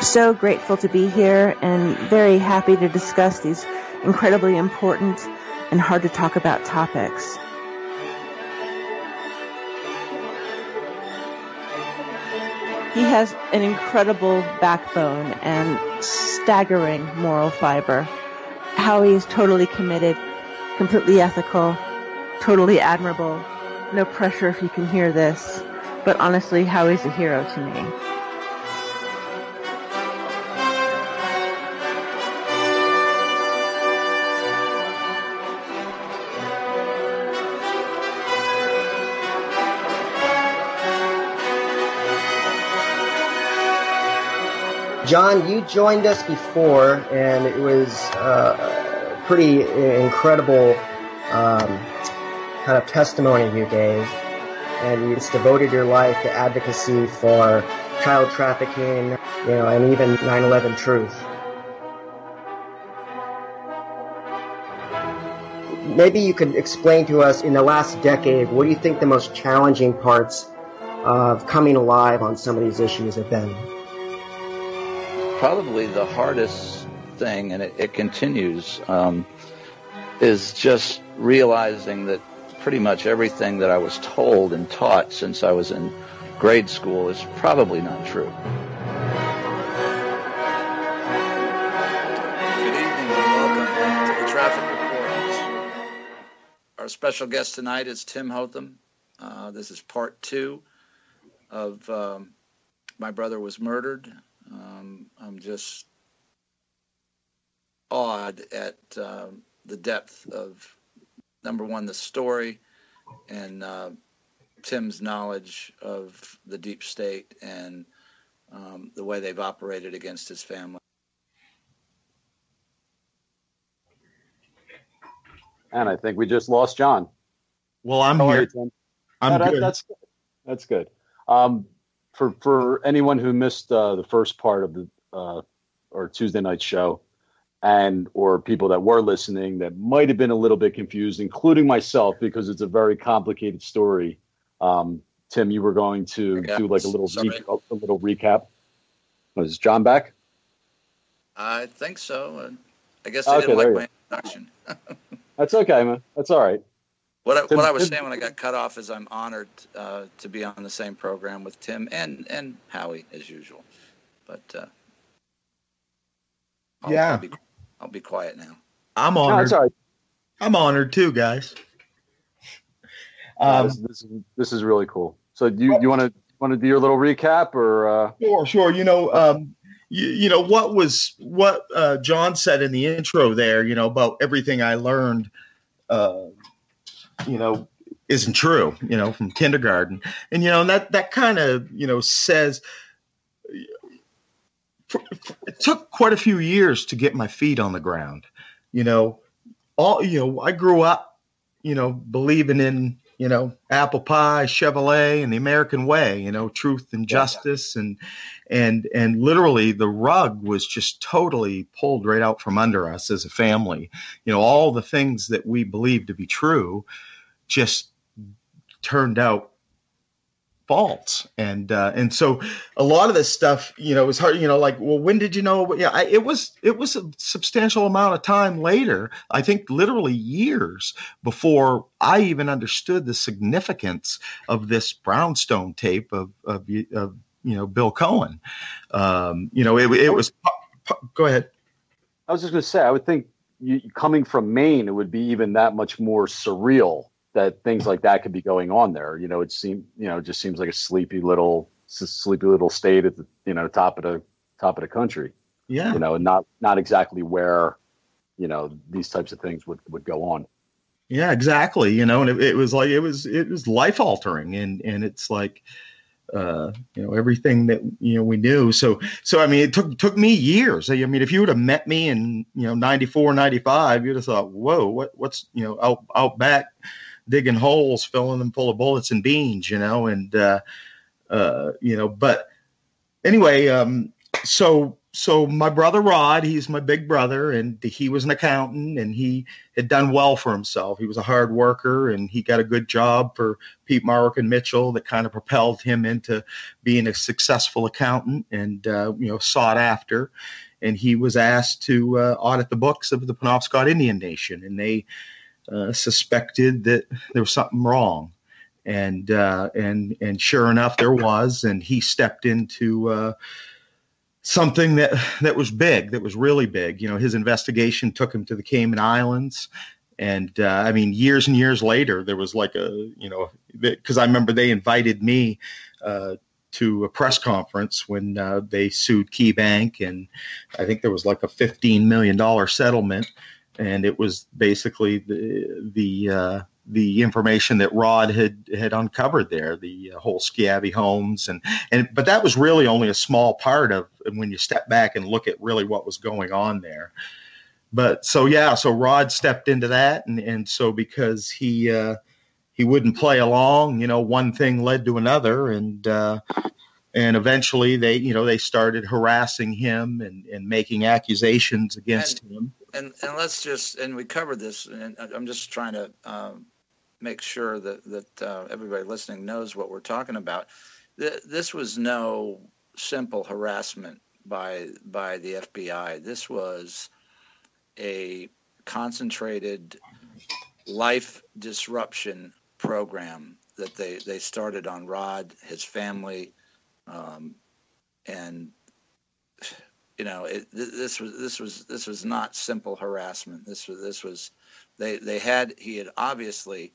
So grateful to be here and very happy to discuss these incredibly important and hard to talk about topics. He has an incredible backbone and staggering moral fiber. Howie is totally committed, completely ethical, totally admirable. No pressure if you can hear this, but honestly, Howie's a hero to me. John, you joined us before, and it was a pretty incredible kind of testimony you gave, and you just devoted your life to advocacy for child trafficking, and even 9/11 truth. Maybe you could explain to us, in the last decade, what do you think the most challenging parts of coming alive on some of these issues have been? Probably the hardest thing, and it continues, is just realizing that pretty much everything that I was told and taught since I was in grade school is probably not true. Good evening and welcome to the Traffick Report. Our special guest tonight is Tim Hotham. This is part 2 of My Brother Was Murdered. I'm just awed at the depth of, number one, the story, and Tim's knowledge of the deep state and the way they've operated against his family. And I think we just lost John. Well, I'm How here. are you, Tim? I'm good. That's good. For anyone who missed the first part of the or Tuesday night show, and or people that were listening that might have been a little bit confused, including myself, because it's a very complicated story. Tim, you were going to do like a little recap. Was John back? I think so. I guess they didn't like my introduction. That's okay, man. That's all right. What I was saying when I got cut off is I'm honored to be on the same program with Tim and Howie as usual. But I'll be quiet now. I'm honored. No, that's all right. I'm honored too, guys. This is really cool. So you want to do your little recap or? Sure. What John said in the intro there, about everything I learned, isn't true, from kindergarten. And, that kind of, says it took quite a few years to get my feet on the ground. I grew up, believing in, apple pie, Chevrolet, and the American way, truth and justice. And literally the rug was just totally pulled right out from under us as a family. All the things that we believed to be true just turned out false. And so a lot of this stuff, is hard, well, when did you know? Yeah, it was a substantial amount of time later, I think literally years before I even understood the significance of this brownstone tape of Bill Cohen. It was, go ahead. I was just going to say, I would think coming from Maine, it would be even that much more surreal that things like that could be going on there. It just seems like a sleepy little state at the, top of the country. Yeah. Not exactly where, these types of things would go on. Yeah, exactly. And it was life altering, and it's like, everything that, we knew. So, I mean, it took me years. I mean, if you would have met me in, 94, 95, you'd have thought, whoa, what's, out back digging holes, filling them full of bullets and beans, but anyway, so so my brother Rod, he's my big brother, and he was an accountant, and he had done well for himself. He was a hard worker, and he got a good job for Pete Marwick and Mitchell that kind of propelled him into being a successful accountant and sought after. And he was asked to audit the books of the Penobscot Indian Nation, and they suspected that there was something wrong. And sure enough, there was, and he stepped into something that was big, that was really big. His investigation took him to the Cayman Islands. And years and years later, there was like because I remember they invited me to a press conference when they sued Key Bank. And I think there was like a $15 million settlement. And it was basically the information that Rod had uncovered there, the whole Schiavi homes, but that was really only a small part of when you step back and look at really what was going on there. But so Rod stepped into that, and so because he wouldn't play along, one thing led to another, and eventually they started harassing him and making accusations against him. And we covered this, and I'm just trying to make sure that everybody listening knows what we're talking about. This was no simple harassment by the FBI. This was a concentrated life disruption program that they started on Rod, his family, and this was not simple harassment. He had obviously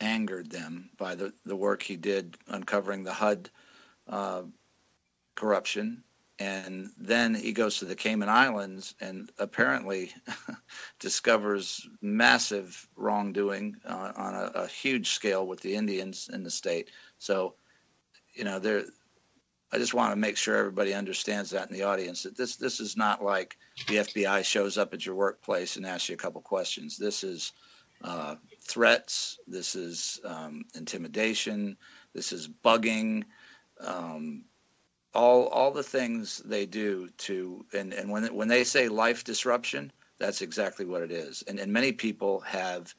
angered them by the work he did uncovering the HUD corruption, and then he goes to the Cayman Islands and apparently discovers massive wrongdoing on a huge scale with the Indians in the state. So, I just want to make sure everybody understands that in the audience, that this is not like the FBI shows up at your workplace and asks you a couple questions. This is threats. This is intimidation. This is bugging. All the things they do and when they say life disruption, that's exactly what it is. And many people have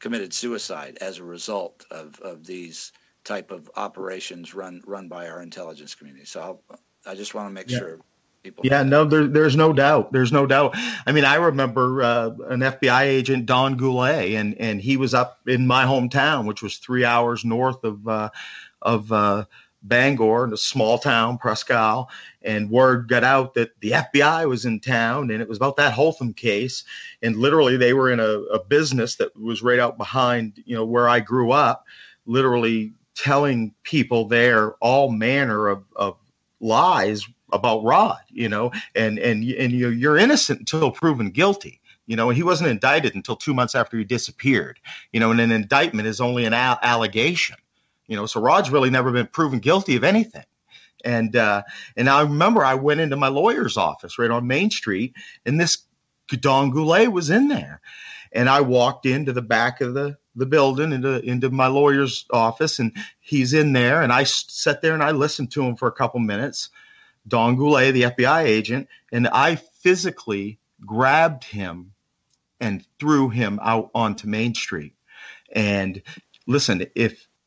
committed suicide as a result of these type of operations run by our intelligence community. So I just want to make sure people. Yeah, no, there's no doubt. There's no doubt. I mean, I remember an FBI agent, Don Goulet, and he was up in my hometown, which was 3 hours north of Bangor, in a small town, Prescal, and word got out that the FBI was in town, and it was about that Holtham case. And literally, they were in a business that was right out behind, where I grew up, literally telling people there all manner of lies about Rod, and you're innocent until proven guilty, and he wasn't indicted until 2 months after he disappeared, and an indictment is only an allegation, so Rod's really never been proven guilty of anything. And I remember I went into my lawyer's office right on Main Street, and this Don Goulet was in there, and I walked into the back of the building into my lawyer's office, and he's in there, and I sat there and I listened to him for a couple minutes, Don Goulet, the FBI agent, and I physically grabbed him and threw him out onto Main Street. And listen,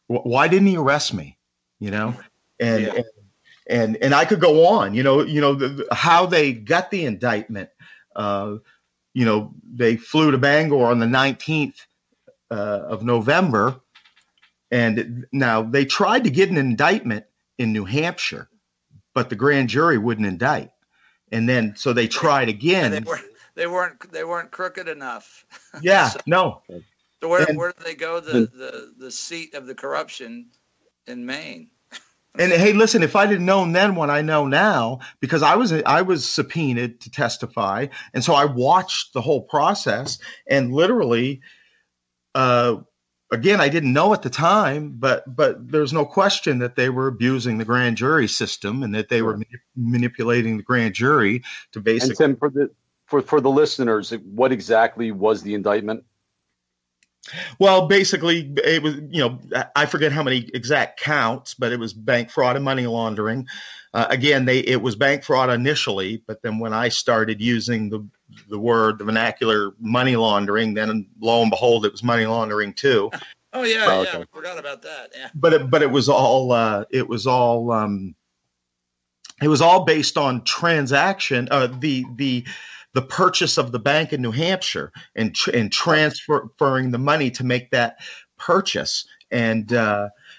why didn't he arrest me? And I could go on, how they got the indictment. They flew to Bangor on the 19th of November, and now they tried to get an indictment in New Hampshire, but the grand jury wouldn't indict. And then so they tried again. They weren't crooked enough. Yeah, no. So where did they go? The seat of the corruption in Maine. And hey, listen, if I didn't known then what I know now, because I was subpoenaed to testify, and so I watched the whole process, and literally, again, I didn't know at the time, but there's no question that they were abusing the grand jury system and that they were manipulating the grand jury to basically. And Tim, for the listeners, what exactly was the indictment? Well, basically, it was, I forget how many exact counts, but it was bank fraud and money laundering. Again, it was bank fraud initially, but then when I started using the vernacular money laundering, then lo and behold, it was money laundering too. Oh yeah, okay. Forgot about that. Yeah. But it was all based on transaction. The purchase of the bank in New Hampshire and transferring the money to make that purchase. And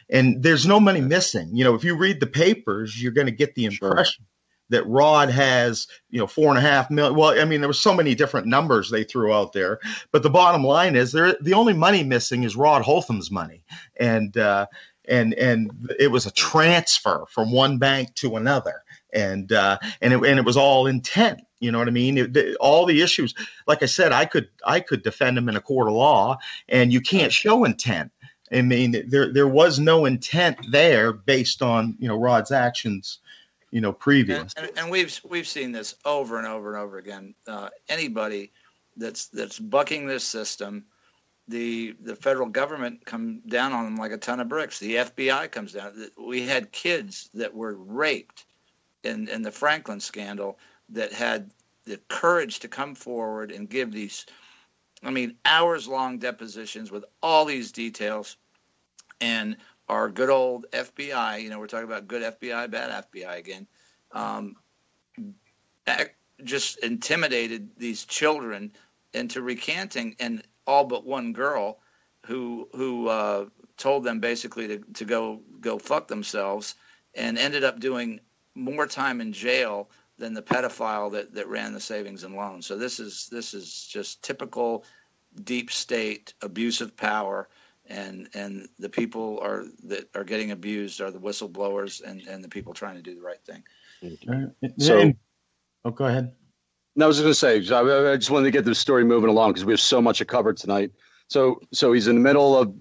there's no money missing. If you read the papers, you're going to get the impression that Rod has, $4.5 million. Well, I mean, there were so many different numbers they threw out there, but the bottom line is the only money missing is Rod Holtham's money. And it was a transfer from one bank to another. And it was all intent. You know what I mean? All the issues, like I said, I could defend him in a court of law, and you can't show intent. I mean, there was no intent there based on Rod's actions, previous. And we've seen this over and over and over again. Anybody that's bucking this system, the federal government come down on them like a ton of bricks. The FBI comes down. We had kids that were raped in the Franklin scandal that had the courage to come forward and give these, hours-long depositions with all these details. And our good old FBI, we're talking about good FBI, bad FBI again, just intimidated these children into recanting, and all but one girl who told them basically to go fuck themselves, and ended up doing more time in jail than the pedophile that ran the savings and loans. So this is just typical deep state abuse of power, and the people that are getting abused are the whistleblowers and the people trying to do the right thing. So, go ahead. No, I was just going to say, I just wanted to get the story moving along because we have so much to cover tonight. So he's in the middle of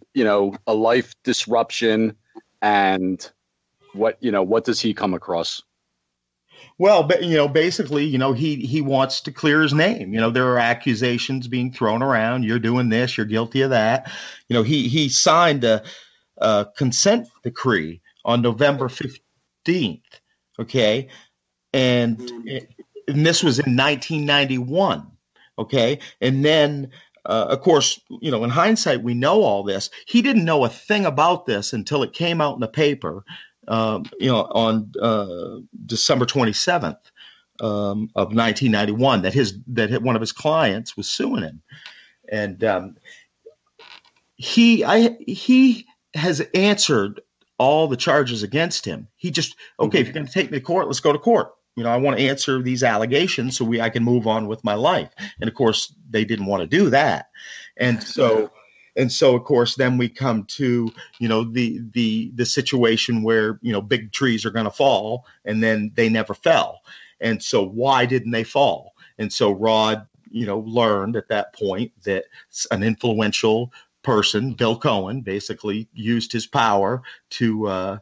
a life disruption, and what does he come across? Well, basically, he wants to clear his name. There are accusations being thrown around. You're doing this. You're guilty of that. He signed a consent decree on November 15th. Okay. And this was in 1991. Okay. And then, of course, in hindsight, we know all this. He didn't know a thing about this until it came out in the paper. On December 27th of 1991, that one of his clients was suing him, and he has answered all the charges against him. He just if you're going to take me to court, let's go to court. I want to answer these allegations so I can move on with my life. And of course, they didn't want to do that, and so. And so, of course, then we come to, the situation where, big trees are going to fall, and then they never fell. And so why didn't they fall? And so Rod, learned at that point that an influential person, Bill Cohen, basically used his power to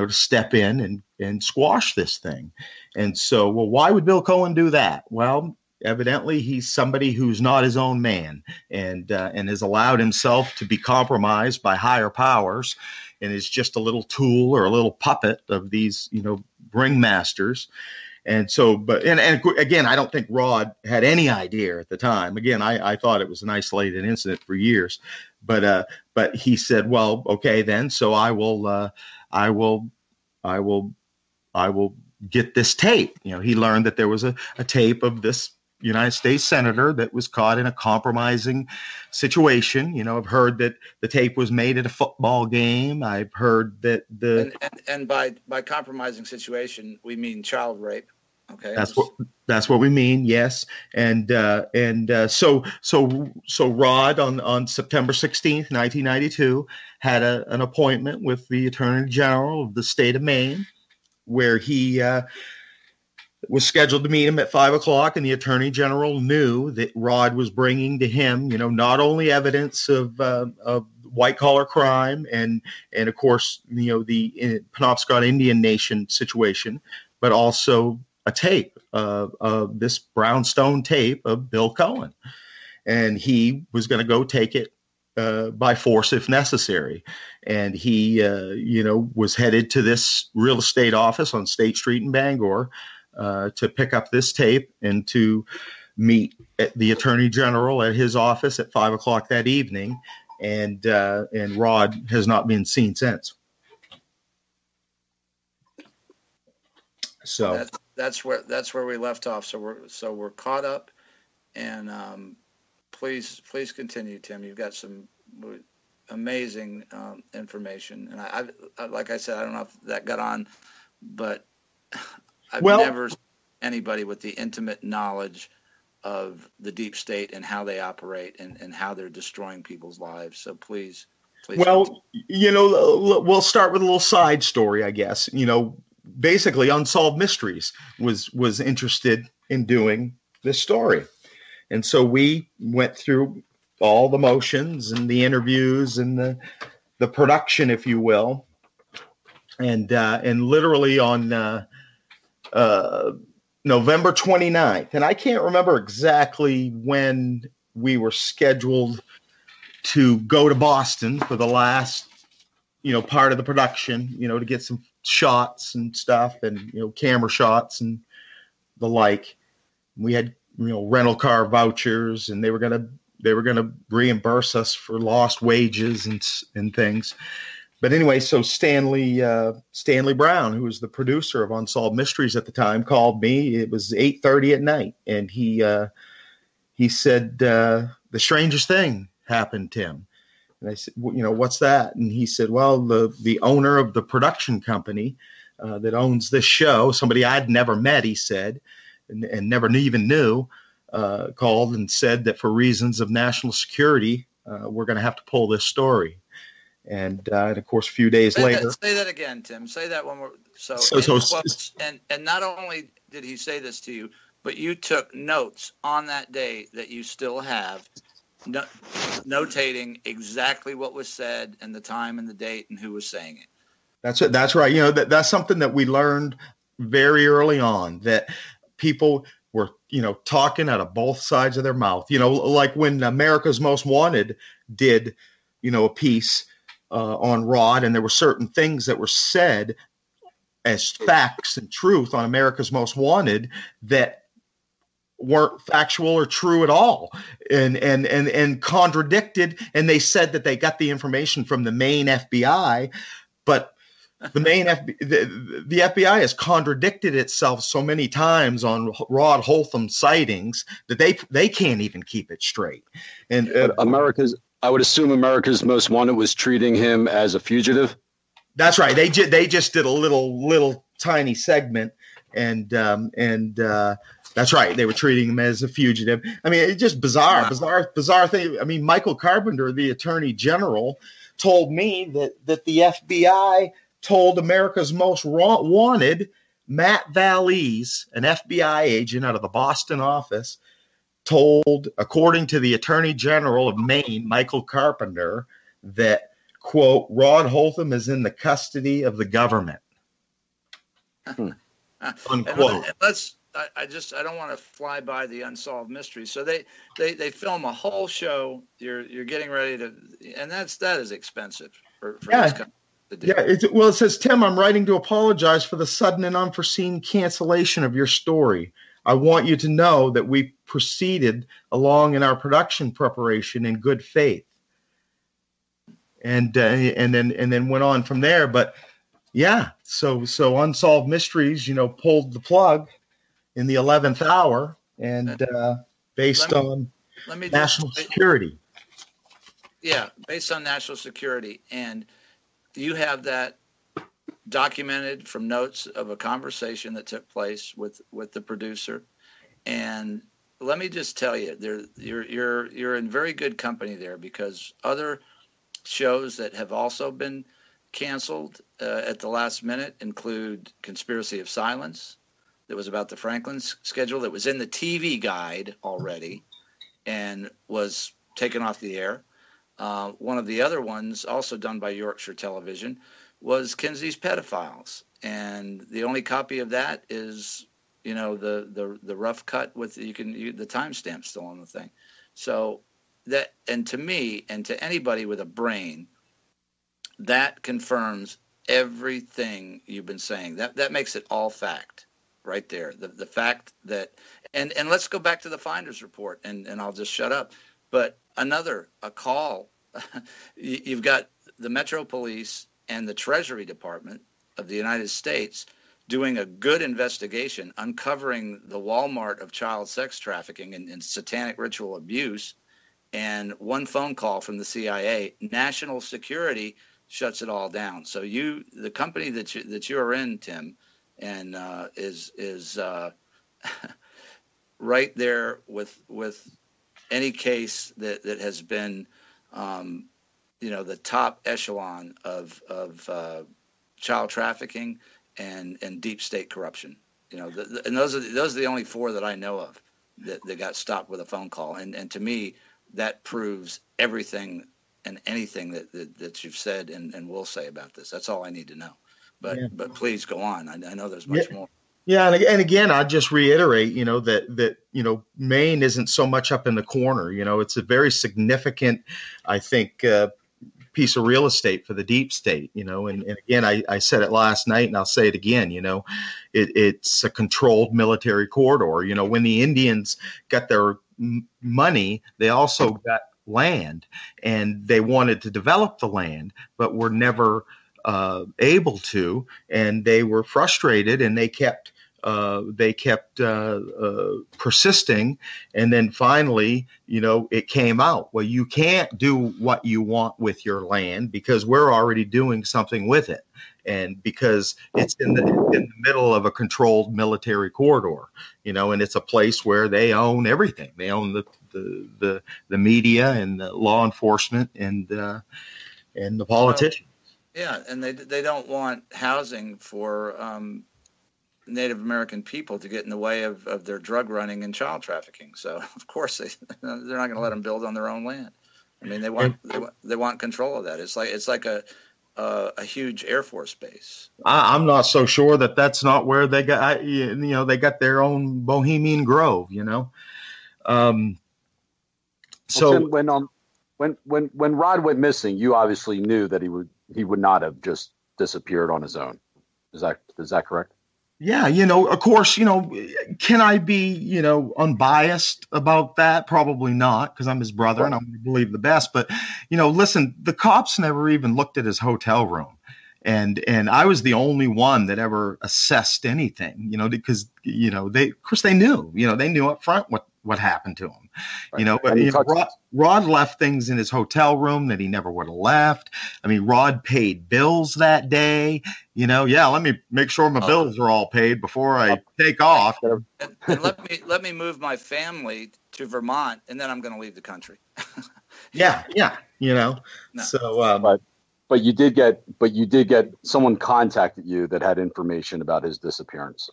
step in and squash this thing. And so, well, why would Bill Cohen do that? Well, evidently, he's somebody who's not his own man, and has allowed himself to be compromised by higher powers, and is just a little tool or a little puppet of these, ringmasters. And so, and again, I don't think Rod had any idea at the time. Again, I thought it was an isolated incident for years, but he said, well, okay, then, so I will get this tape. He learned that there was a tape of this United States senator that was caught in a compromising situation. I've heard that the tape was made at a football game. I've heard that and by compromising situation, we mean child rape. Okay. That's what we mean. Yes. And so Rod on September 16th, 1992 had an appointment with the Attorney General of the state of Maine, where he was scheduled to meet him at 5:00, and the Attorney General knew that Rod was bringing to him, not only evidence of white collar crime and of course, the Penobscot Indian Nation situation, but also a tape of this brownstone tape of Bill Cohen, and he was going to go take it by force if necessary. And he, was headed to this real estate office on State Street in Bangor to pick up this tape and to meet the Attorney General at his office at 5 o'clock that evening. And Rod has not been seen since. So that's where we left off. So we're caught up, and please continue, Tim. You've got some amazing information, and I like I said, I don't know if that got on, but I've never seen anybody with the intimate knowledge of the deep state and how they operate and how they're destroying people's lives. So please. Well, we'll start with a little side story, I guess. Basically Unsolved Mysteries was interested in doing this story. And so we went through all the motions and the interviews and the production, if you will. And literally on November 29th, and I can't remember exactly when we were scheduled to go to Boston for the last, part of the production, to get some shots and stuff and, camera shots and the like. We had, rental car vouchers, and they were going to reimburse us for lost wages and things. But anyway, so Stanley Brown, who was the producer of Unsolved Mysteries at the time, called me. It was 8:30 at night, and he said, the strangest thing happened, Tim. And I said, what's that? And he said, well, the owner of the production company that owns this show, somebody I'd never met, he said, and never even knew, called and said that for reasons of national security, we're going to have to pull this story. And of course, a few days later. Say that again, Tim. Say that one more. And not only did he say this to you, but you took notes on that day that you still have, notating exactly what was said and the time and the date and who was saying it. That's it. That's right. That's something that we learned very early on, that people were, talking out of both sides of their mouth. Like when America's Most Wanted did, a piece on Rod, and there were certain things that were said as facts and truth on America's Most Wanted that weren't factual or true at all, and contradicted. And they said that they got the information from the Maine FBI, but the the FBI has contradicted itself so many times on Rod Holtham sightings that they can't even keep it straight. And I would assume America's Most Wanted was treating him as a fugitive. That's right. They just did a little tiny segment, and that's right. They were treating him as a fugitive. I mean, it's just bizarre thing. I mean, Michael Carpenter, the Attorney General, told me that the FBI told America's Most Wanted, Matt Valise, an FBI agent out of the Boston office, told, according to the Attorney General of Maine, Michael Carpenter, that, quote, Rod Holtham is in the custody of the government. Unquote. I don't want to fly by the Unsolved Mysteries. So they film a whole show. You're getting ready to, and that is expensive for this company to do. Yeah. It says, Tim, I'm writing to apologize for the sudden and unforeseen cancellation of your story. I want you to know that we proceeded along in our production preparation in good faith, and then went on from there. But yeah, so Unsolved Mysteries, pulled the plug in the 11th hour, and based on national security. Yeah, based on national security, and you have that documented from notes of a conversation that took place with the producer. And let me just tell you, you're in very good company there, because other shows that have also been canceled at the last minute include Conspiracy of Silence, that was about the Franklin schedule, that was in the TV guide already and was taken off the air. One of the other ones, also done by Yorkshire Television, was Kinsey's Pedophiles, and the only copy of that is, the rough cut with the timestamp still on the thing. So and to me and to anybody with a brain, that confirms everything you've been saying. That makes it all fact right there. The fact that, and let's go back to the finder's report, and I'll just shut up. But a call, you've got the Metro Police and the Treasury Department of the United States doing a good investigation, uncovering the Walmart of child sex trafficking and satanic ritual abuse, and one phone call from the CIA, national security shuts it all down. So the company that you are in, Tim, and is right there with any case that has been, the top echelon of child trafficking and deep state corruption. And those are the only four that I know of that got stopped with a phone call. And to me, that proves everything and anything that you've said and will say about this. That's all I need to know. But please go on. I know there's much more. Yeah, and again, I just reiterate, that Maine isn't so much up in the corner. It's a very significant, I think, piece of real estate for the deep state. And again, I said it last night, and I'll say it again. It's a controlled military corridor. When the Indians got their money, they also got land, and they wanted to develop the land, but were never able to, and they were frustrated, and they kept persisting, and then finally, it came out. Well, you can't do what you want with your land because we're already doing something with it, and because it's in the middle of a controlled military corridor, and it's a place where they own everything. They own the media and the law enforcement and the politicians. Yeah, and they don't want housing for Native American people to get in the way of their drug running and child trafficking. So of course they're not going to let them build on their own land. I mean, they want control of that. It's like a huge Air Force base. I'm not so sure that that's not where they got. They got their own Bohemian Grove. So when Rod went missing, you obviously knew that he would not have just disappeared on his own. Is that correct? Yeah, of course, can I be, unbiased about that? Probably not, because I'm his brother and I'm going to believe the best. But, listen, the cops never even looked at his hotel room. And I was the only one that ever assessed anything, because, they knew, they knew up front what happened to him, Right. But Rod left things in his hotel room that he never would have left. I mean, Rod paid bills that day, let me make sure my bills are all paid before I take off. And let me move my family to Vermont, and then I'm going to leave the country. Yeah. No. So, but you did get someone contacted you that had information about his disappearance.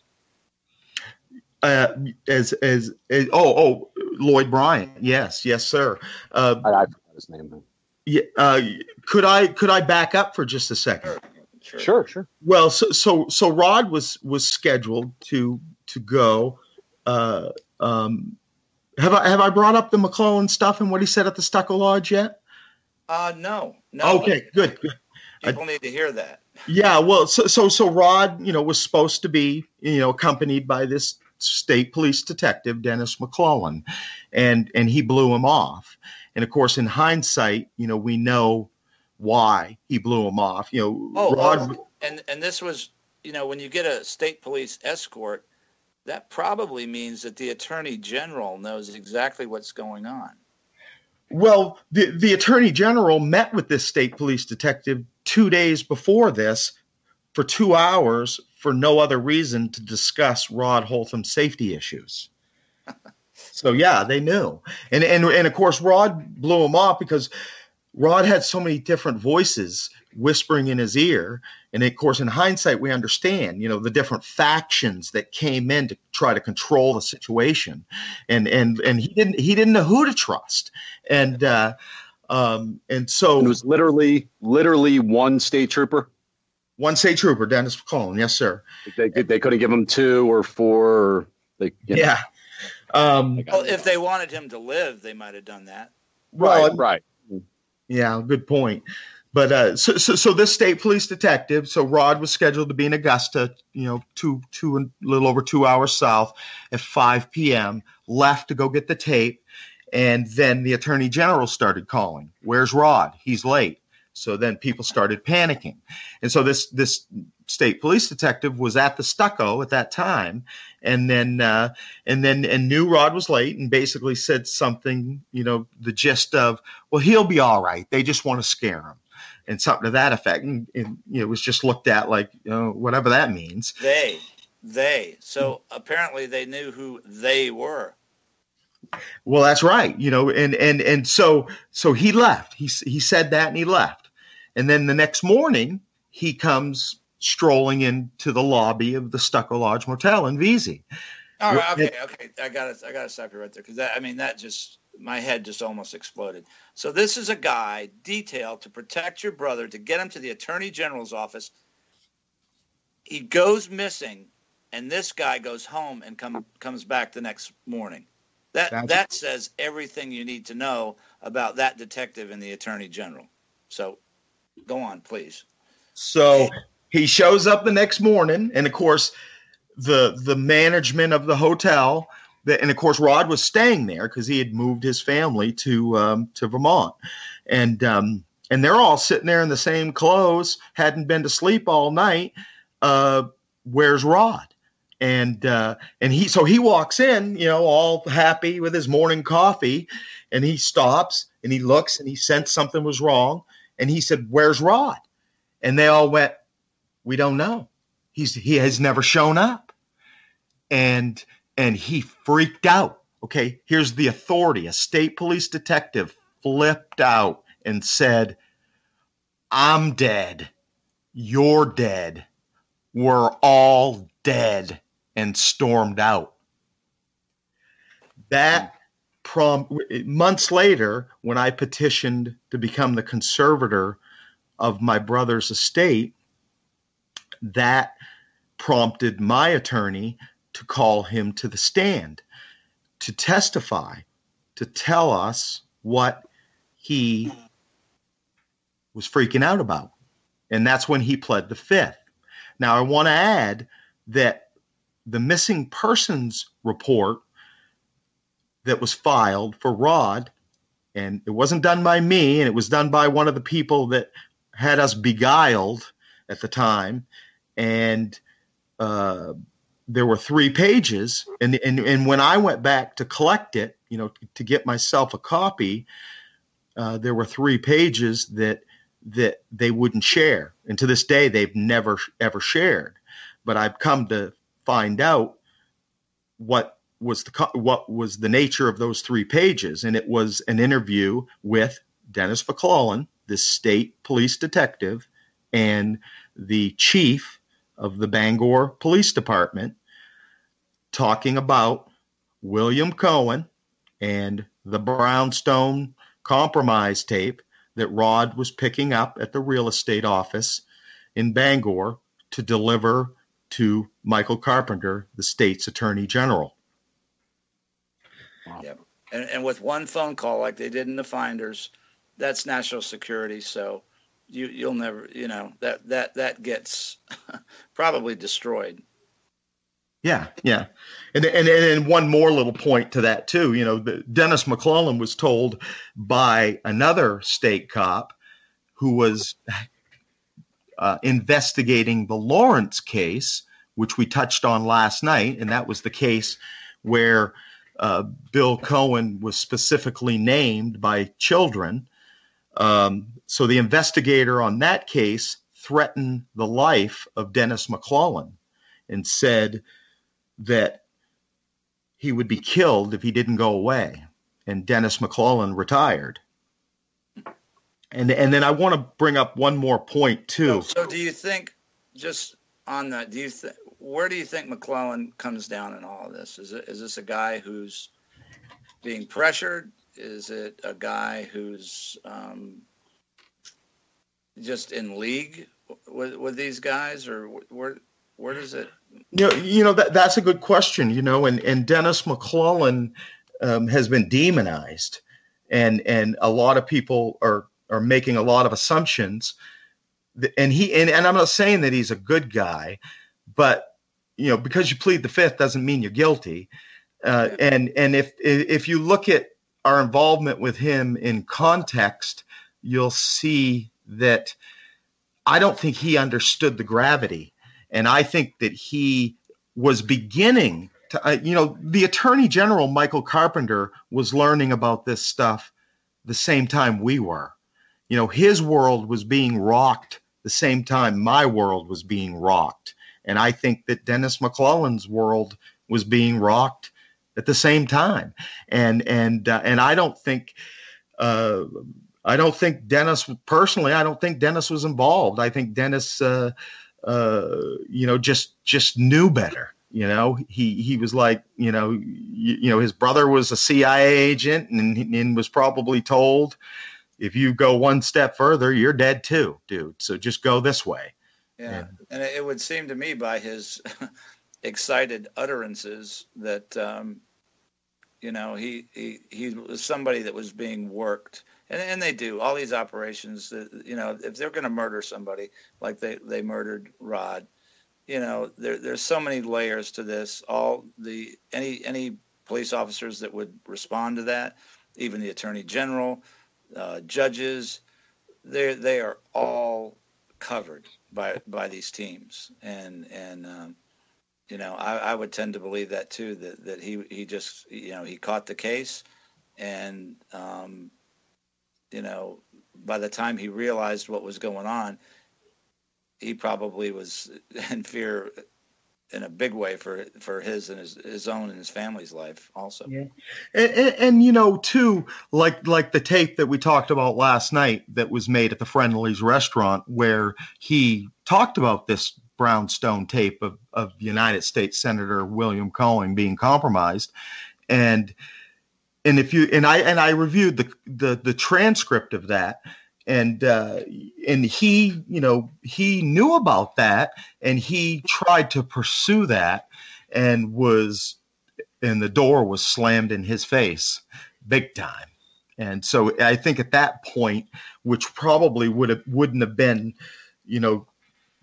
Lloyd Bryant. Yes, sir. I forgot his name. Yeah. Could I back up for just a second? Sure. Well, so Rod was scheduled to go. Have I brought up the McClellan stuff and what he said at the Stucco Lodge yet? No. Okay, good. People need to hear that. Yeah, well, so Rod, was supposed to be, accompanied by this state police detective, Dennis McClellan, and he blew him off. And of course, in hindsight, we know why he blew him off. Rod. And this was, when you get a state police escort, that probably means that the attorney general knows exactly what's going on. Well, the attorney general met with this state police detective 2 days before this for 2 hours for no other reason to discuss Rod Holtham's safety issues. So yeah, they knew. And of course, Rod blew him off because Rod had so many different voices whispering in his ear. And of course, in hindsight, we understand, the different factions that came in to try to control the situation. And he didn't know who to trust. And so it was literally one state trooper. One state trooper, Dennis McClellan. Yes, sir. They couldn't give him 2 or 4. Yeah. Well, if they wanted him to live, they might have done that. Well, Right. yeah, good point. But so this state police detective, so Rod was scheduled to be in Augusta, a little over 2 hours south at 5 p.m., left to go get the tape. And then the attorney general started calling. Where's Rod? He's late. So then people started panicking. And so this state police detective was at the Stucco at that time, and knew Rod was late, and basically said something, the gist of, well, he'll be all right. They just want to scare him, and something to that effect. And it was just looked at like, whatever that means. They. So apparently they knew who they were. Well, that's right. And so he left. He said that and he left. And then the next morning he comes strolling into the lobby of the Stucco Lodge Motel in Vesey. All right. Okay. I gotta stop you right there. Cause my head just almost exploded. So this is a guy detailed to protect your brother, to get him to the attorney general's office. He goes missing, and this guy goes home and comes back the next morning. That says everything you need to know about that detective and the attorney general. So go on, please. So he shows up the next morning, and of course, the management of the hotel, and of course, Rod was staying there because he had moved his family to Vermont, and they're all sitting there in the same clothes, hadn't been to sleep all night. Where's Rod? And he walks in, all happy with his morning coffee, and he stops and he looks and he sensed something was wrong, and he said, "Where's Rod?" And they all went, "We don't know. He has never shown up." And he freaked out. Okay, here's the authority. A state police detective flipped out and said, "I'm dead. You're dead. We're all dead," and stormed out. That months later, when I petitioned to become the conservator of my brother's estate, that prompted my attorney to call him to the stand, to testify, to tell us what he was freaking out about. And that's when he pled the fifth. Now, I want to add that the missing persons report that was filed for Rod, and it wasn't done by me, and it was done by one of the people that had us beguiled at the time, and there were 3 pages, and when I went back to collect it, to get myself a copy, there were 3 pages that they wouldn't share, and to this day they've never ever shared. But I've come to find out what was the nature of those 3 pages, and it was an interview with Dennis McClellan, the state police detective, and the chief of the Bangor Police Department, talking about William Cohen and the Brownstone compromise tape that Rod was picking up at the real estate office in Bangor to deliver to Michael Carpenter, the state's attorney general. Wow. Yep. And with one phone call, like they did in the Finders, that's national security. So you'll never, that gets probably destroyed. Yeah. And one more little point to that too. Dennis McClellan was told by another state cop who was investigating the Lawrence case, which we touched on last night, and that was the case where Bill Cohen was specifically named by children. So the investigator on that case threatened the life of Dennis McClellan and said that he would be killed if he didn't go away. And Dennis McClellan retired. And then I want to bring up one more point too. So do you think, just on that, where do you think McClellan comes down in all of this? Is this a guy who's being pressured? Is it a guy who's just in league with these guys, or where does it? That's a good question. And Dennis McClellan has been demonized, and a lot of people are making a lot of assumptions. And I'm not saying that he's a good guy, but because you plead the fifth doesn't mean you're guilty. And if you look at our involvement with him in context, you'll see that I don't think he understood the gravity. And I think that he was beginning to, the Attorney General, Michael Carpenter, was learning about this stuff the same time we were. His world was being rocked the same time my world was being rocked. And I think that Dennis McClellan's world was being rocked at the same time. And I don't think Dennis, personally, I don't think Dennis was involved. I think Dennis, just knew better. He was like, his brother was a CIA agent and was probably told, if you go one step further, you're dead too, dude. So just go this way. Yeah. And it would seem to me by his excited utterances that, he was somebody that was being worked. And they do all these operations that, if they're going to murder somebody like they murdered Rod, there's so many layers to this. Any police officers that would respond to that, even the Attorney General, judges, they are all covered by these teams. And I would tend to believe that too, that he just, he caught the case and, by the time he realized what was going on, he probably was in fear in a big way for his and his own and his family's life also. Yeah. And too, like the tape that we talked about last night that was made at the Friendly's restaurant, where he talked about this brownstone tape of United States Senator William Cohen being compromised. And I reviewed the transcript of that, and he knew about that, and he tried to pursue that, and the door was slammed in his face big time. And so I think at that point, which probably wouldn't have been,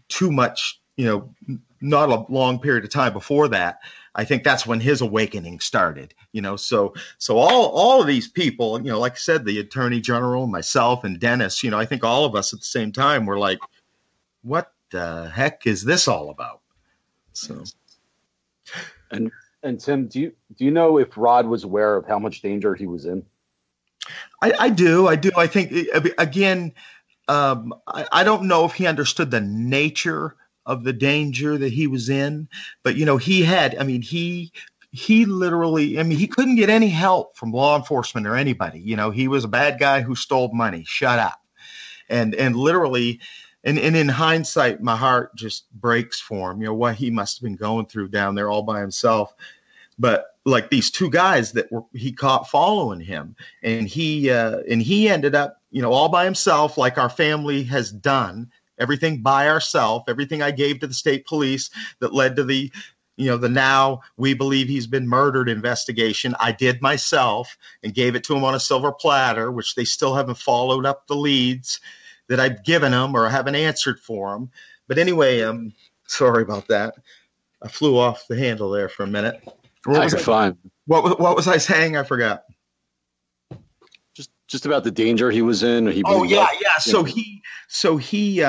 too much, not a long period of time before that, I think that's when his awakening started, so all of these people, like I said, the Attorney General, myself, and Dennis, I think all of us at the same time were like, what the heck is this all about? So. And Tim, do you know if Rod was aware of how much danger he was in? I do. I think, again, I don't know if he understood the nature of the danger that he was in, but he literally, he couldn't get any help from law enforcement or anybody. He was a bad guy who stole money. Shut up. And literally, and in hindsight, my heart just breaks for him. What he must have been going through down there all by himself. But like these two guys that he caught following him, and he ended up, all by himself, like our family has done. Everything by ourselves, everything I gave to the state police that led to the now we believe he's been murdered investigation, I did myself and gave it to him on a silver platter, which they still haven't followed up the leads that I've given them or haven't answered for them. But anyway, sorry about that. I flew off the handle there for a minute. Fine. What was I saying? I forgot. Just about the danger he was in. Yeah. So he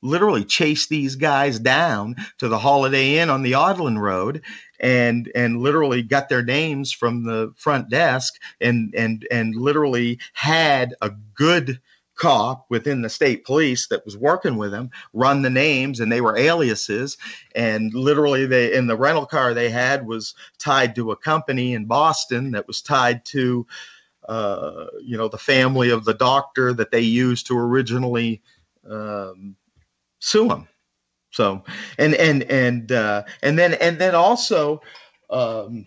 literally chased these guys down to the Holiday Inn on the Audlin Road, and literally got their names from the front desk, and literally had a good cop within the state police that was working with him run the names, and they were aliases, and literally in the rental car they had was tied to a company in Boston that was tied to the family of the doctor that they used to originally sue him. So and then also and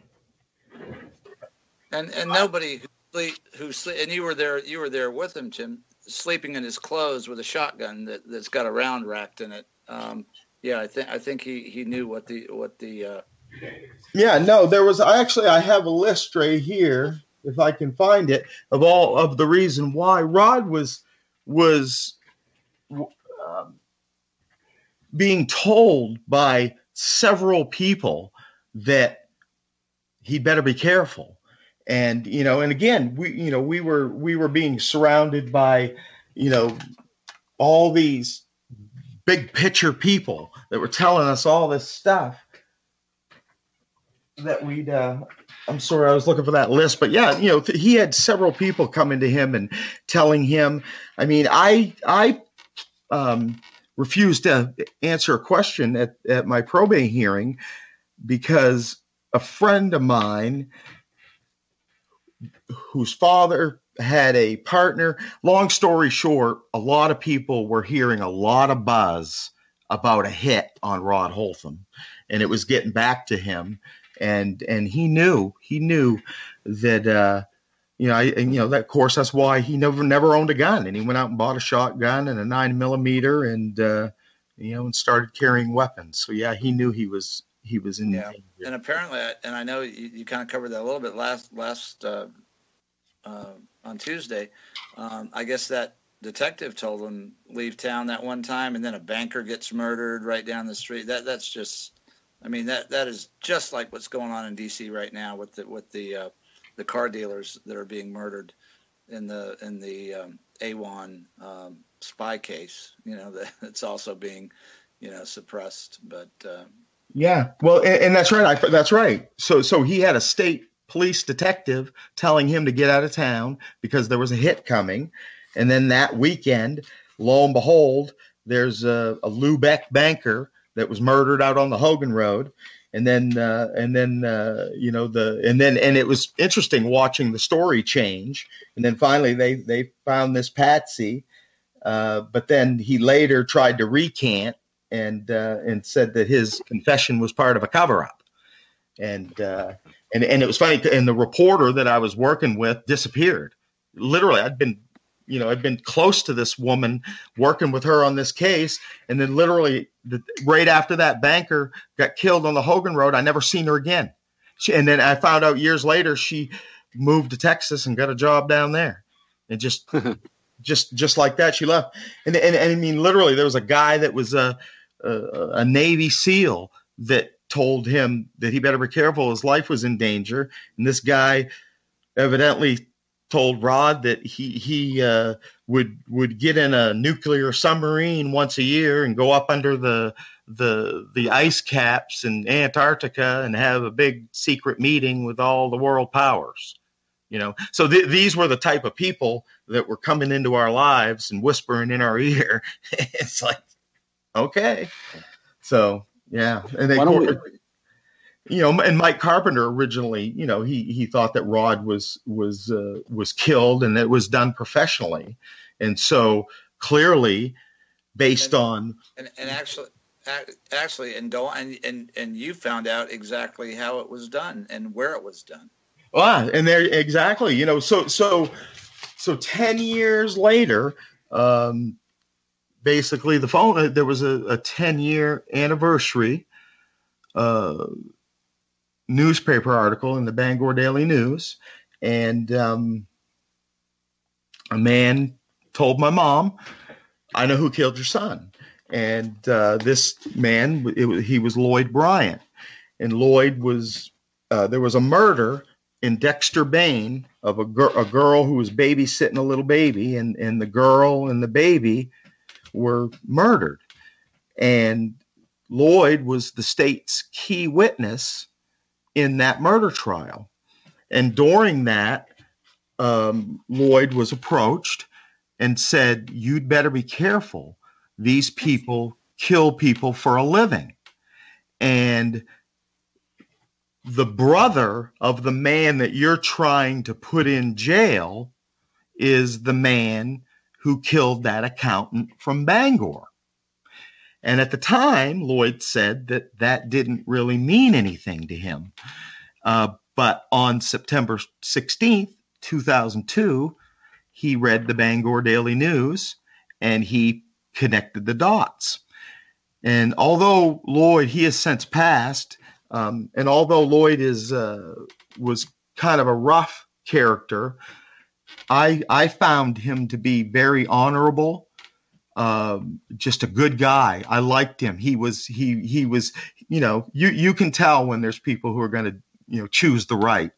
nobody who and you were there with him, Jim, sleeping in his clothes with a shotgun that's got a round racked in it. I think he knew what the yeah, no, there was I have a list right here if I can find it, of all of the reason why Rod was being told by several people that he better be careful. And, and again, we were being surrounded by, all these big picture people that were telling us all this stuff that we'd, I'm sorry, I was looking for that list, but yeah, he had several people coming to him and telling him. I mean, I refused to answer a question at my probate hearing because a friend of mine whose father had a partner. Long story short, a lot of people were hearing a lot of buzz about a hit on Rod Holtham, and it was getting back to him. And he knew that, that, of course, that's why he never owned a gun. And he went out and bought a shotgun and a 9mm and started carrying weapons. So, yeah, he knew he was in danger. And apparently, and I know you kind of covered that a little bit last on Tuesday. I guess that detective told him leave town that one time, and then a banker gets murdered right down the street. That's just, I mean, that is just like what's going on in D.C. right now with the car dealers that are being murdered in the AWON spy case. That's also being suppressed. But yeah, well, and that's right. That's right. So he had a state police detective telling him to get out of town because there was a hit coming. And then that weekend, lo and behold, there's a Lubeck banker that was murdered out on the Hogan Road. And then it was interesting watching the story change. And then finally they found this Patsy. But then he later tried to recant and said that his confession was part of a cover-up. And it was funny. And the reporter that I was working with disappeared. Literally, I'd been close to this woman, working with her on this case. And then literally right after that banker got killed on the Hogan Road, I never seen her again. And then I found out years later, she moved to Texas and got a job down there. And just like that, she left. And I mean, literally, there was a guy that was a Navy SEAL that told him that he better be careful. His life was in danger. And this guy evidently told Rod that he would get in a nuclear submarine once a year and go up under the ice caps in Antarctica and have a big secret meeting with all the world powers. So these were the type of people that were coming into our lives and whispering in our ear. It's like, okay. So, yeah. And and Mike Carpenter originally, he thought that Rod was killed and it was done professionally. And so clearly based on. And actually, and you found out exactly how it was done and where it was done. Well, and there exactly, so 10 years later, basically the phone, there was a 10-year anniversary newspaper article in the Bangor Daily News. And a man told my mom, I know who killed your son. And this man, he was Lloyd Bryant. And Lloyd was, there was a murder in Dexter, Maine, of a girl who was babysitting a little baby, and the girl and the baby were murdered. And Lloyd was the state's key witness in that murder trial. And during that, Lloyd was approached and said, you'd better be careful. These people kill people for a living. And the brother of the man that you're trying to put in jail is the man who killed that accountant from Bangor. And at the time, Lloyd said that didn't really mean anything to him. But on September 16th, 2002, he read the Bangor Daily News and he connected the dots. And although Lloyd, he has since passed, and although Lloyd was kind of a rough character. I found him to be very honorable, just a good guy. I liked him. He was, you can tell when there's people who are going to, choose the right.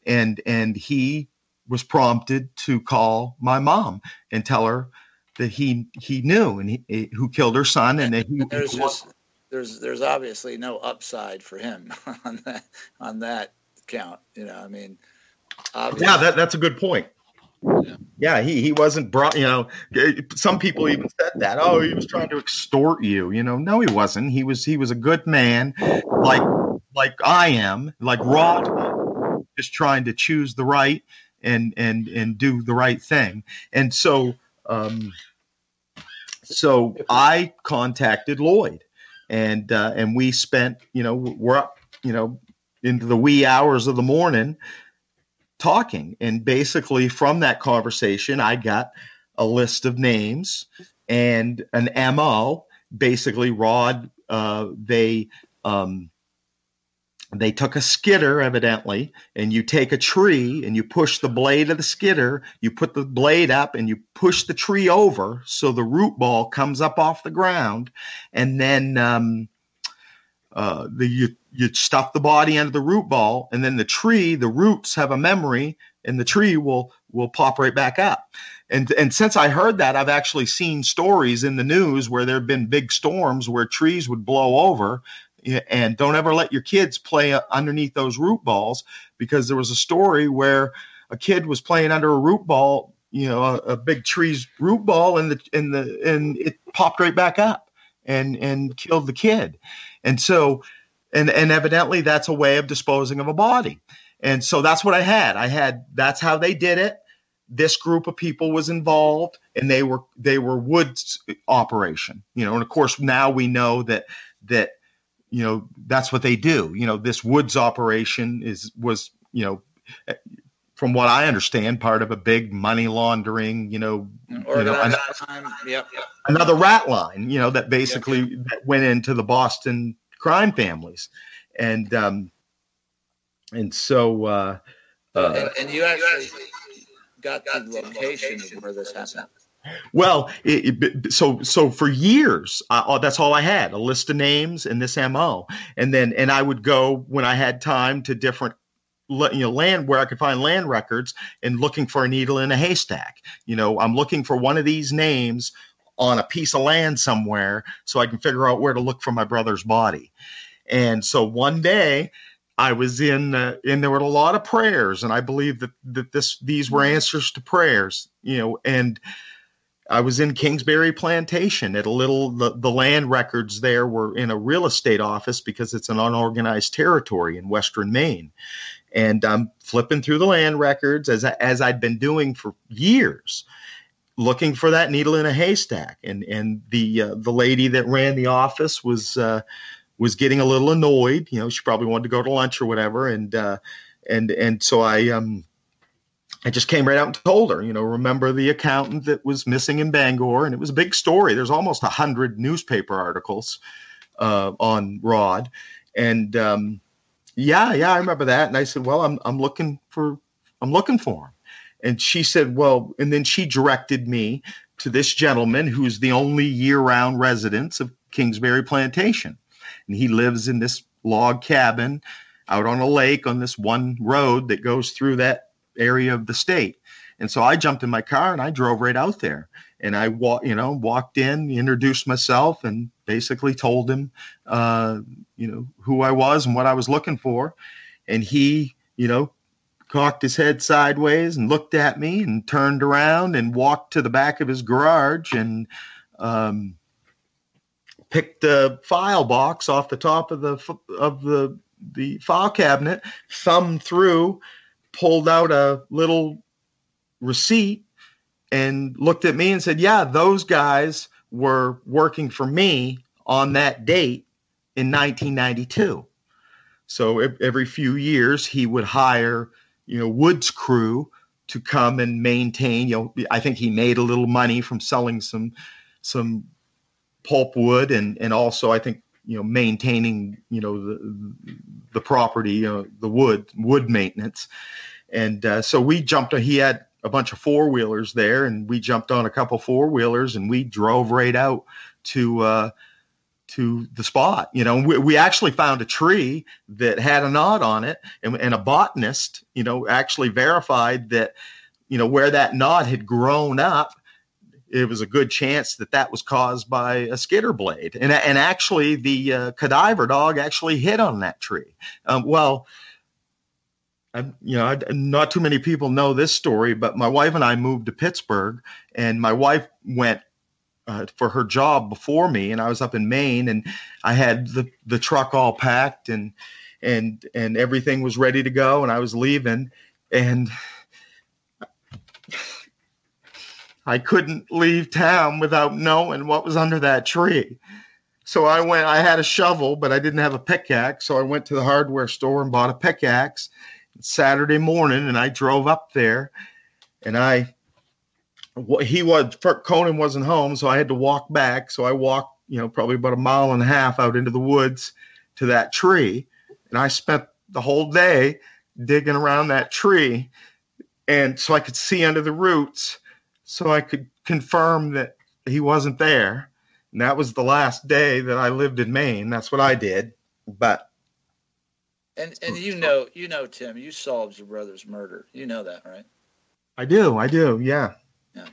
And he was prompted to call my mom and tell her that he knew and who killed her son. And that there's obviously no upside for him on that count. Obviously. Yeah, that's a good point. Yeah, he wasn't brought, some people even said that. Oh, he was trying to extort you. No, he wasn't. He was a good man, like I am, like Rod, just trying to choose the right and do the right thing. And so I contacted Lloyd, and we spent, we're up, into the wee hours of the morning talking. And basically from that conversation, I got a list of names and an MO. Basically, Rod, they took a skidder, evidently, and you take a tree and you push the blade of the skidder, you put the blade up and you push the tree over so the root ball comes up off the ground, and then you stuff the body under the root ball, and then the roots have a memory, and the tree will pop right back up. And since I heard that, I've actually seen stories in the news where there have been big storms where trees would blow over. And don't ever let your kids play underneath those root balls, because there was a story where a kid was playing under a root ball, a big tree's root ball, and it popped right back up and killed the kid. And so, and evidently that's a way of disposing of a body. And so that's what I had. That's how they did it. This group of people was involved, and they were Woods operation, and of course now we know that that's what they do. This Woods operation was from what I understand, part of a big money laundering, another rat line, that basically that went into the Boston crime families. And so and you actually got the location of where this happened. Well, so for years, that's all I had, a list of names and this MO. And I would go when I had time to different, land where I could find land records and looking for a needle in a haystack. I'm looking for one of these names on a piece of land somewhere so I can figure out where to look for my brother's body. And so one day I was and there were a lot of prayers, and I believe that these were answers to prayers, and I was in Kingsbury Plantation at the land records there were in a real estate office because it's an unorganized territory in Western Maine. And I'm flipping through the land records as I'd been doing for years, looking for that needle in a haystack. And the lady that ran the office was getting a little annoyed. She probably wanted to go to lunch or whatever. And so I just came right out and told her, remember the accountant that was missing in Bangor? And it was a big story. There's almost 100 newspaper articles on Rod. And I remember that. And I said, well, I'm looking for him. And she said, well, and then she directed me to this gentleman who's the only year-round resident of Kingsbury Plantation. And he lives in this log cabin out on a lake on this one road that goes through that area of the state. And so I jumped in my car and I drove right out there, and I walked in, introduced myself, and basically told him, who I was and what I was looking for. And he, cocked his head sideways and looked at me and turned around and walked to the back of his garage and picked the file box off the top of the file cabinet, thumbed through, pulled out a little receipt and looked at me and said, yeah, those guys were working for me on that date in 1992. So every few years he would hire, Woods crew to come and maintain, I think he made a little money from selling some pulp wood and also I think, maintaining, the property, the wood maintenance. And so we jumped. He had a bunch of four-wheelers there, and we jumped on a couple four-wheelers, and we drove right out to the spot. You know, we actually found a tree that had a knot on it, and a botanist, you know, actually verified that, you know, where that knot had grown up, it was a good chance that that was caused by a skidder blade. And actually the cadaver dog actually hit on that tree. Not too many people know this story, but my wife and I moved to Pittsburgh, and my wife went for her job before me, and I was up in Maine, and I had the truck all packed and everything was ready to go, and I was leaving, and I couldn't leave town without knowing what was under that tree. So I had a shovel, but I didn't have a pickaxe, so I went to the hardware store and bought a pickaxe Saturday morning, and I drove up there, and Conan wasn't home, so I had to walk back. So I walked, you know, probably about a mile and a half out into the woods to that tree. And I spent the whole day digging around that tree. And so I could see under the roots, so I could confirm that he wasn't there. And that was the last day that I lived in Maine. That's what I did. But. And you know, Tim, you solved your brother's murder. You know that, right? I do. Yeah. Yeah.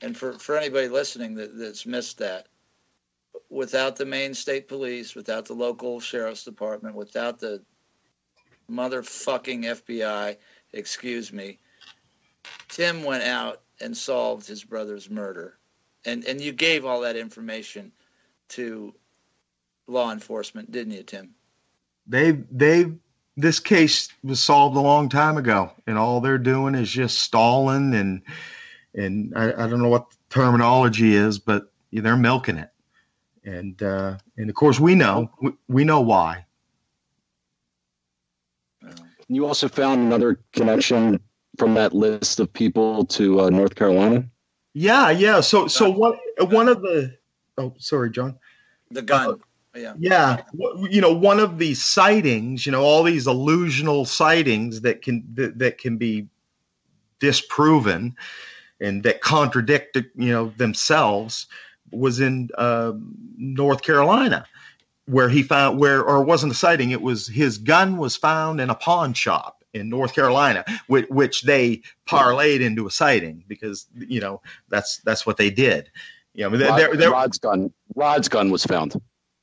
And for anybody listening that's missed that, without the Maine State Police, without the local sheriff's department, without the motherfucking FBI, excuse me, Tim went out and solved his brother's murder. And you gave all that information to law enforcement, didn't you, Tim? This case was solved a long time ago, and all they're doing is just stalling and I don't know what the terminology is, but they're milking it. And of course we know why. You also found another connection from that list of people to North Carolina. Yeah. So one of the, sorry, John. The gun. Yeah. You know, one of the sightings, you know, all these illusional sightings that can be disproven and that contradict, you know, themselves, was in North Carolina, where he found or it wasn't a sighting. It was his gun was found in a pawn shop in North Carolina, which they parlayed into a sighting because, you know, that's what they did. You know, Rod's gun was found.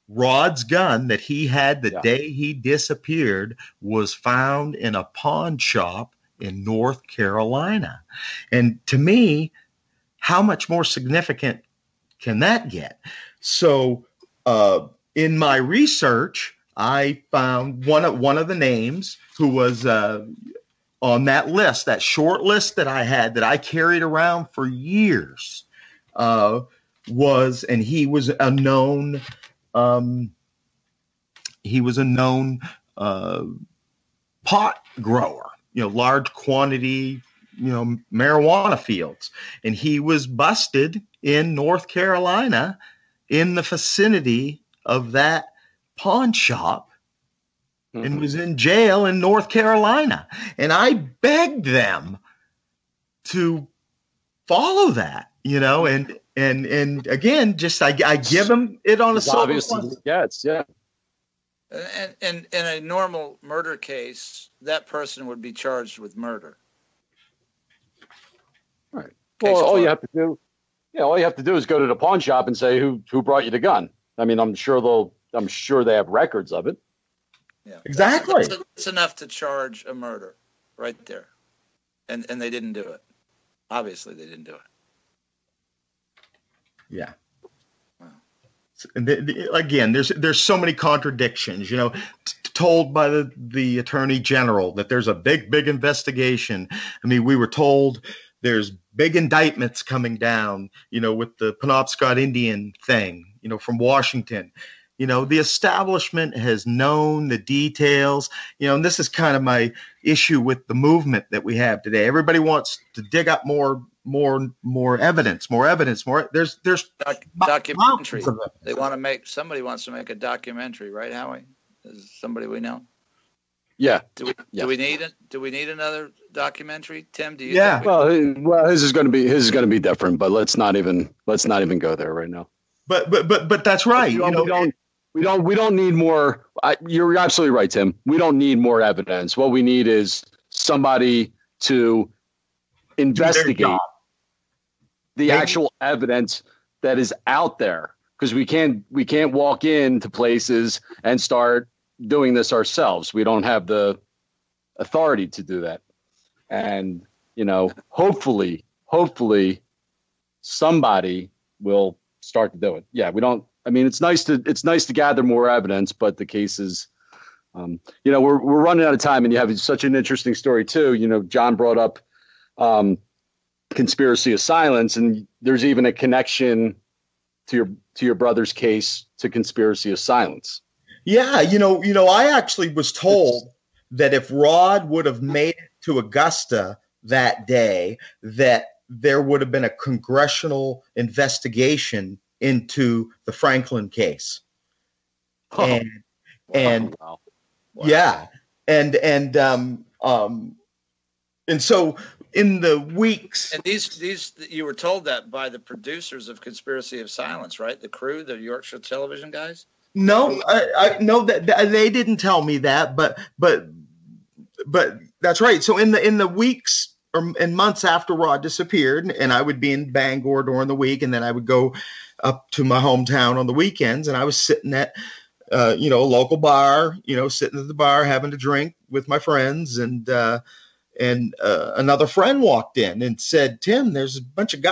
Rod's gun that he had the day he disappeared was found in a pawn shop in North Carolina. And to me, how much more significant can that get? So in my research, I found one of the names who was on that list, that short list that I had that I carried around for years, and he was a known pot grower, you know, large quantity, you know, marijuana fields. And he was busted in North Carolina in the vicinity of that pawn shop and was in jail in North Carolina. And I begged them to follow that, you know, and again, just I give them it on a silver platter. Yeah. And in a normal murder case, that person would be charged with murder. Right. Well, all you have to do is go to the pawn shop and say who brought you the gun. I mean, I'm sure they have records of it. Yeah, exactly. It's enough to charge a murder right there, and they didn't do it. Obviously, they didn't do it. Yeah. Wow. And again, there's so many contradictions. You know, told by the attorney general that there's a big investigation. I mean, we were told there's big indictments coming down, you know, with the Penobscot Indian thing, you know, from Washington. You know, the establishment has known the details, you know, and this is kind of my issue with the movement that we have today. Everybody wants to dig up more evidence. There's documentary. Somebody wants to make a documentary, right, Howie? Is somebody we know? Yeah. Do we need another documentary, Tim? Do you? Yeah. Think Well, his is going to be different, but let's not even go there right now. But that's right. We don't need more. You're absolutely right, Tim. We don't need more evidence. What we need is somebody to investigate the actual evidence that is out there, because we can't walk into places and start doing this ourselves. We don't have the authority to do that. And, hopefully somebody will start to do it. Yeah, we don't. I mean, it's nice to gather more evidence, but the cases, we're running out of time, and you have such an interesting story too. John brought up conspiracy of silence, and there's even a connection to your brother's case to conspiracy of silence. Yeah, I actually was told that if Rod would have made it to Augusta that day, that there would have been a congressional investigation into the Franklin case. Oh. And Wow. yeah, and so in the weeks, and these you were told that by the producers of Conspiracy of Silence, right? The crew, the Yorkshire Television guys. No, I know that they didn't tell me that, but that's right. So in the weeks and months after Rod disappeared, and I would be in Bangor during the week, and then I would go up to my hometown on the weekends, and I was sitting at a local bar, sitting at the bar having a drink with my friends, and another friend walked in and said, "Tim, there's a bunch of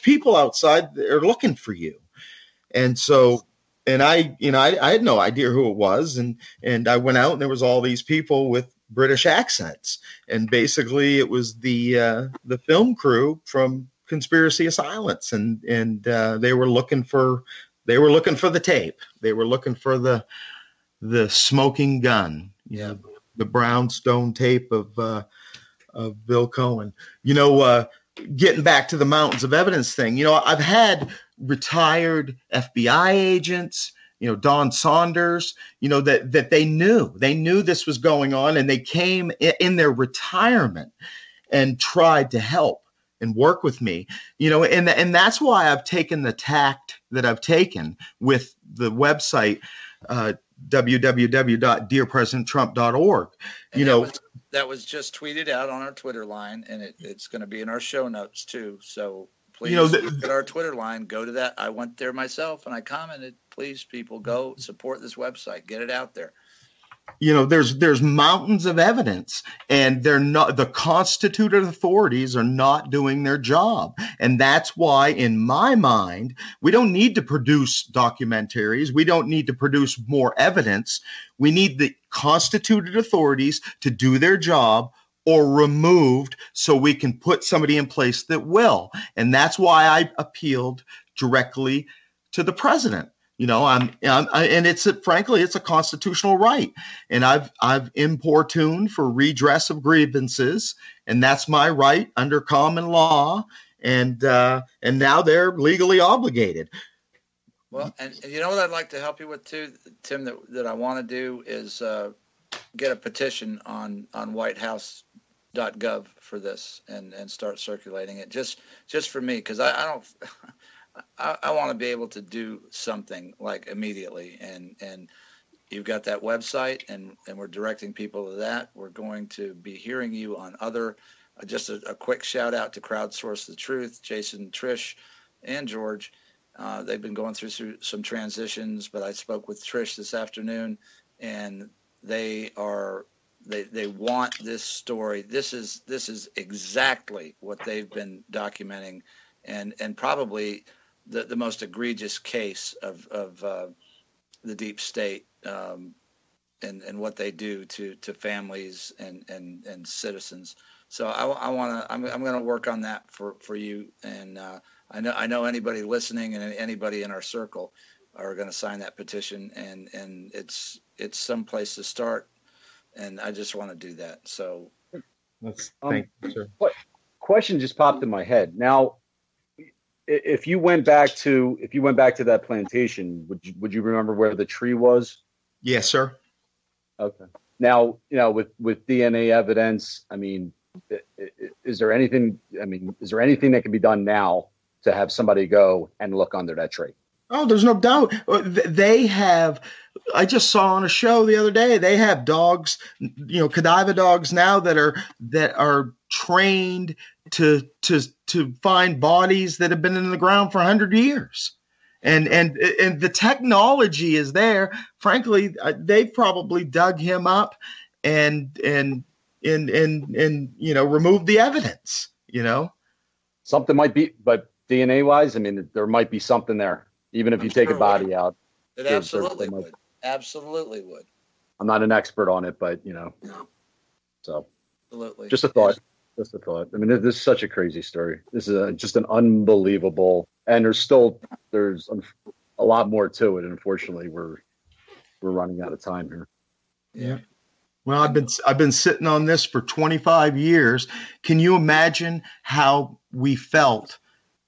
people outside that are looking for you." And so, and I had no idea who it was, and I went out, and there was all these people with British accents, and basically it was the film crew from Conspiracy of Silence, and they were looking for the tape. They were looking for the smoking gun, the brownstone tape of Bill Cohen. Getting back to the mountains of evidence thing, I've had retired FBI agents, Don Saunders, that they knew this was going on, and they came in their retirement and tried to help and work with me, and that's why I've taken the tact that I've taken with the website, www.dearpresidenttrump.org. That was just tweeted out on our Twitter line, and it's going to be in our show notes too. So please, look at our Twitter line, go to that. I went there myself and I commented, please, people, go support this website, get it out there. There's mountains of evidence, and the constituted authorities are not doing their job. And that's why, in my mind, we don't need to produce documentaries. We don't need to produce more evidence. We need the constituted authorities to do their job, or removed, so we can put somebody in place that will. And that's why I appealed directly to the president. And frankly, it's a constitutional right, and I've importuned for redress of grievances, and that's my right under common law, and now they're legally obligated. Well, and what I'd like to help you with too, Tim, that I want to do is get a petition on whitehouse.gov for this and start circulating it just for me, because I don't. I want to be able to do something like immediately, and you've got that website, and we're directing people to that. We're going to be hearing you on other, just a quick shout out to Crowdsource the Truth, Jason, Trish, and George. They've been going through some transitions, but I spoke with Trish this afternoon, and they want this story. This is exactly what they've been documenting, and probably the most egregious case of the deep state, and what they do to families and citizens. So I'm going to work on that for you, and I know anybody listening and anybody in our circle are going to sign that petition, and it's some place to start, and I just want to do that. So thank you, sir. Question just popped in my head. Now, if you went back to that plantation, would you remember where the tree was? Yes, sir. Okay. Now, with DNA evidence, I mean, is there anything that can be done now to have somebody go and look under that tree? Oh, there's no doubt. They have, I just saw on a show the other day, they have dogs, cadaver dogs now that are trained to find bodies that have been in the ground for 100 years. And the technology is there. Frankly, they've probably dug him up and removed the evidence, Something might be, but DNA wise, I mean, there might be something there. Even if you take a body out. It absolutely would. Absolutely would. I'm not an expert on it, but, so. Absolutely. Just a thought. I mean, this is such a crazy story. This is just an unbelievable, and there's a lot more to it. And unfortunately, we're running out of time here. Yeah. Well, I've been sitting on this for 25 years. Can you imagine how we felt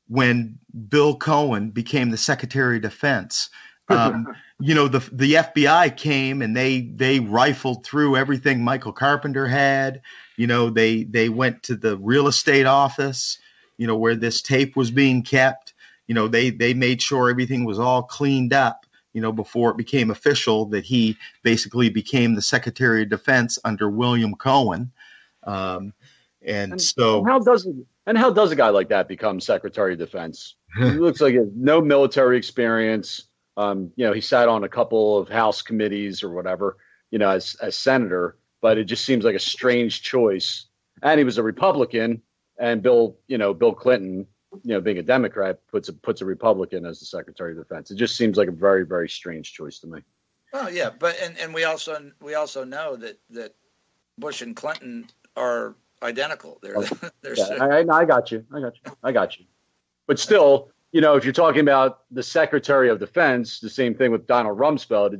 when Bill Cohen became the Secretary of Defense? The FBI came and they rifled through everything Michael Carpenter had. They went to the real estate office, where this tape was being kept. They made sure everything was all cleaned up, before it became official that he basically became the Secretary of Defense under William Cohen. So how does a guy like that become Secretary of Defense? He looks like he has no military experience. He sat on a couple of House committees or whatever, as senator, but it just seems like a strange choice. And he was a Republican, and Bill Clinton, being a Democrat, puts a Republican as the Secretary of Defense. It just seems like a very, very strange choice to me. Well, yeah, but and we also know that Bush and Clinton are identical. I got you. But still, if you're talking about the Secretary of Defense, the same thing with Donald Rumsfeld.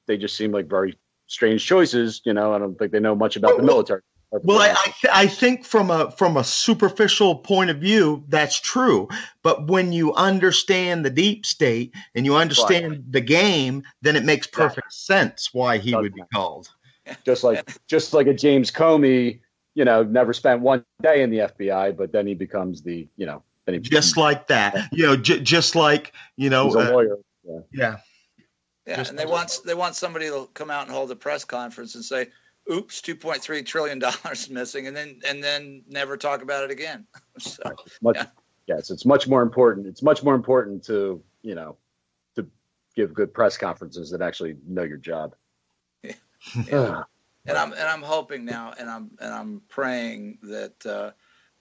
They just seem like very strange choices. I don't think they know much about the military. Well, I think from a superficial point of view, that's true. But when you understand the deep state and you understand the game, then it makes perfect sense why he would be called. Just like a James Comey, never spent one day in the FBI, but then he becomes just like that. Just like he's a lawyer. Yeah. Yeah, and they want somebody to come out and hold a press conference and say, "Oops, $2.3 trillion missing," and then never talk about it again. So, Yes, it's much more important. It's much more important to to give good press conferences than actually know your job. Yeah. And I'm hoping now, and I'm praying that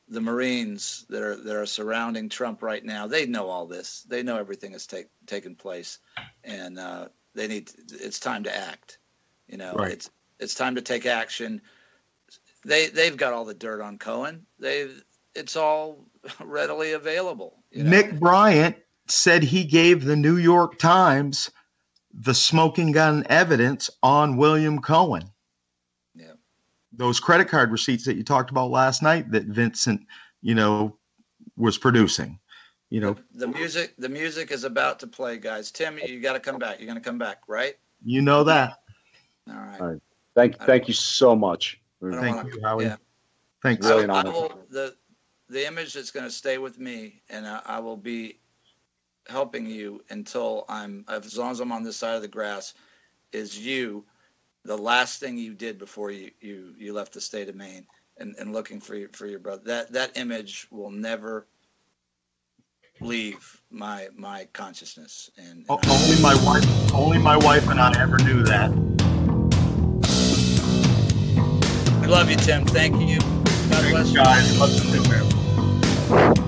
the Marines that are surrounding Trump right now, they know all this. They know everything has taken place, and it's time to act. Right. It's time to take action. They've got all the dirt on Cohen. It's all readily available. Nick Bryant said he gave the New York Times the smoking gun evidence on William Cohen. Yeah. Those credit card receipts that you talked about last night that Vincent, was producing. The music is about to play, guys. Tim, you got to come back. You're going to come back, right? You know that. All right. All right. Thank you so much. Thank you, Howie. Yeah. Thanks. Really the image that's going to stay with me, and I will be helping you until as long as I'm on this side of the grass, is you. The last thing you did before you left the state of Maine and looking for your brother. That image will never leave my consciousness. And only my wife and I ever knew that. We love you, Tim. Thank you. God bless you. Guys, love you too, man.